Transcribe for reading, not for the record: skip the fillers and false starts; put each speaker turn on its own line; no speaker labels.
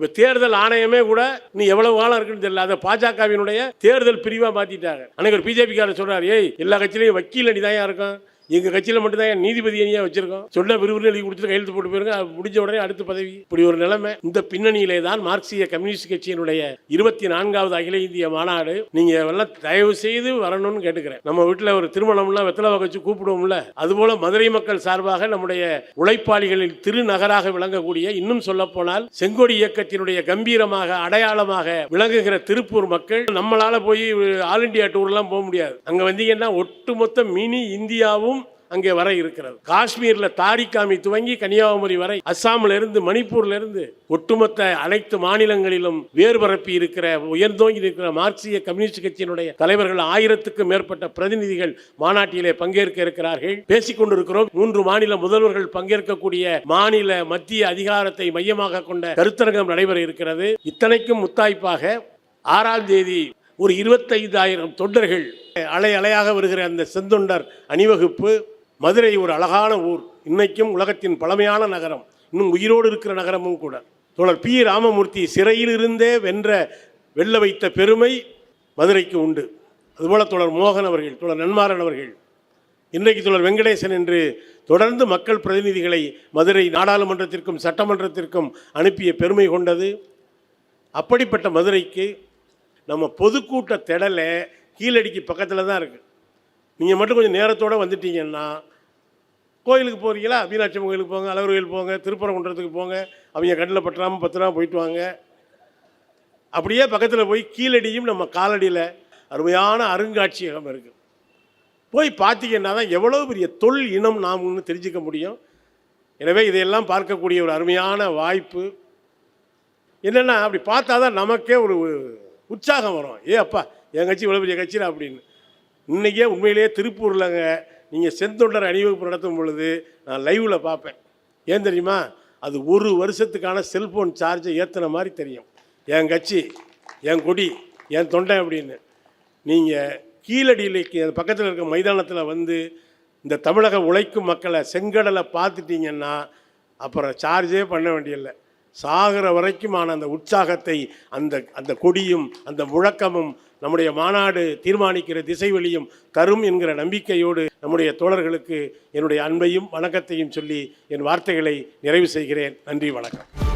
இப்ப தேர்தல் ஆணையமே கூட நீ எவ்வளவு காலம் இருக்குன்னு தெரியல. அதை பாஜகவினுடைய தேர்தல் பிரிவா மாத்திட்டாங்க. அன்னைக்கு ஒரு பிஜேபி காரர் சொல்றாரு, ஏய் எல்லா கட்சியிலையும் வக்கீல் அணிதான் இருக்கும், எங்க கட்சியில மட்டும் தான் நீதிபதி அணியா வச்சிருக்கோம், சொன்ன விருது எழுதி கொடுத்துட்டு கையெழுத்து போட்டு போயிருங்க, முடிஞ்ச உடனே அடுத்த பதவி. இப்படி ஒரு நிலைமை. இந்த பின்னணியிலே தான் மார்க்சிய கம்யூனிஸ்ட் கட்சியினுடைய 24வது அகில இந்திய மாநாடு. நீங்க எல்லாம் தயவு செய்து வரணும்னு கேட்டுக்கிறேன். நம்ம வீட்டில் ஒரு திருமணம்லாம் வெத்தலை வச்சு கூப்பிடுவோம்ல, அதுபோல மதுரை மக்கள் சார்பாக நம்முடைய உழைப்பாளிகளின் திருநகராக விளங்கக்கூடிய, இன்னும் சொல்ல போனால் செங்கோடி இயக்கத்தினுடைய கம்பீரமாக அடையாளமாக விளங்குகிற திருப்பூர் மக்கள், நம்மளால போய் ஆல் இண்டியா டூர்லாம் போக முடியாது. அங்க வந்தீங்கன்னா ஒட்டுமொத்த மினி இந்தியாவும் அங்கே வர இருக்கிறது. காஷ்மீர்ல தாரிகாமி துவங்கி கன்னியாகுமரி வரை, அஸ்ஸாமில் இருந்து மணிப்பூர்ல இருந்து ஒட்டுமொத்த அனைத்து மாநிலங்களிலும் வேறுபரப்பி இருக்கிற, உயர்ந்தோங்கி இருக்கிற மார்க்சிய கம்யூனிஸ்ட் கட்சியினுடைய தலைவர்கள் 1000க்கும் மேற்பட்ட பிரதிநிதிகள் மாநாட்டிலே பங்கேற்க இருக்கிறார்கள். பேசிக் கொண்டிருக்கிறோம். 3 மாநில முதல்வர்கள் பங்கேற்கக்கூடிய மாநில மத்திய அதிகாரத்தை மையமாக கொண்ட கருத்தரங்கம் நடைபெற இருக்கிறது. இத்தனைக்கும் முத்தாய்ப்பாக 6ஆம் தேதி ஒரு 25,000 தொண்டர்கள் அலை அலையாக வருகிற அந்த செந்தொண்டர் அணிவகுப்பு. மதுரை ஒரு அழகான ஊர், இன்னைக்கும் உலகத்தின் பழமையான நகரம், இன்னும் உயிரோடு இருக்கிற நகரமும் கூட. தோழர் பி ராமமூர்த்தி சிறையில் இருந்தே வெல்ல வைத்த பெருமை மதுரைக்கு உண்டு. அதுபோல தோழர் மோகன் அவர்கள், தோழர் நன்மாறன் அவர்கள், இன்றைக்கு தோழர் வெங்கடேசன் என்று தொடர்ந்து மக்கள் பிரதிநிதிகளை மதுரை நாடாளுமன்றத்திற்கும் சட்டமன்றத்திற்கும் அனுப்பிய பெருமை கொண்டது. அப்படிப்பட்ட மதுரைக்கு நம்ம பொதுக்கூட்ட திடலை கீழடிக்கு பக்கத்தில் தான் இருக்குது. நீங்கள் மட்டும் கொஞ்சம் நேரத்தோடு வந்துட்டீங்கன்னா, கோயிலுக்கு போகிறீங்களா, மீனாட்சி கோயிலுக்கு போங்க, அழகர் கோயில் போங்க, திருப்பரங்குன்றத்துக்கு போங்க, அவங்க கண்ணில் பற்றாமல் பத்திரமா போயிட்டு வாங்க. அப்படியே பக்கத்தில் போய் கீழடியும் நம்ம காலடியில் அருமையான அருங்காட்சியகம் இருக்குது. போய் பார்த்தீங்கன்னா தான் எவ்வளோ பெரிய தொல் இனம் நாம்னு தெரிஞ்சிக்க முடியும். எனவே இதையெல்லாம் பார்க்கக்கூடிய ஒரு அருமையான வாய்ப்பு. என்னென்னா, அப்படி பார்த்தா தான் நமக்கே ஒரு உற்சாகம் வரும். ஏ அப்பா, என் கட்சி இவ்வளோ பெரிய கட்சினா அப்படின்னு. இன்றைக்கே உண்மையிலேயே திருப்பூரில் நீங்கள் செந்தொண்டர் அணிவகுப்பு நடத்தும் பொழுது நான் லைவில் பார்ப்பேன். ஏன் தெரியுமா? அது ஒரு வருஷத்துக்கான செல்ஃபோன் சார்ஜை ஏற்றின மாதிரி தெரியும். என் கட்சி, என் கொடி, என் தொண்டை அப்படின்னு. நீங்கள் கீழடியிலேக்கு பக்கத்தில் இருக்க மைதானத்தில் வந்து இந்த தமிழக உழைக்கும் மக்களை செங்கடலை பார்த்துட்டிங்கன்னா அப்புறம் சார்ஜே பண்ண வேண்டியதில்லை. சாகிற வரைக்குமான அந்த உற்சாகத்தை அந்த கொடியும் அந்த முழக்கமும் நம்முடைய மாநாடு தீர்மானிக்கிற திசைவெளியும் தரும் என்கிற நம்பிக்கையோடு நம்முடைய தோழர்களுக்கு என்னுடைய அன்பையும் வணக்கத்தையும் சொல்லி என் வார்த்தைகளை நிறைவு செய்கிறேன். நன்றி, வணக்கம்.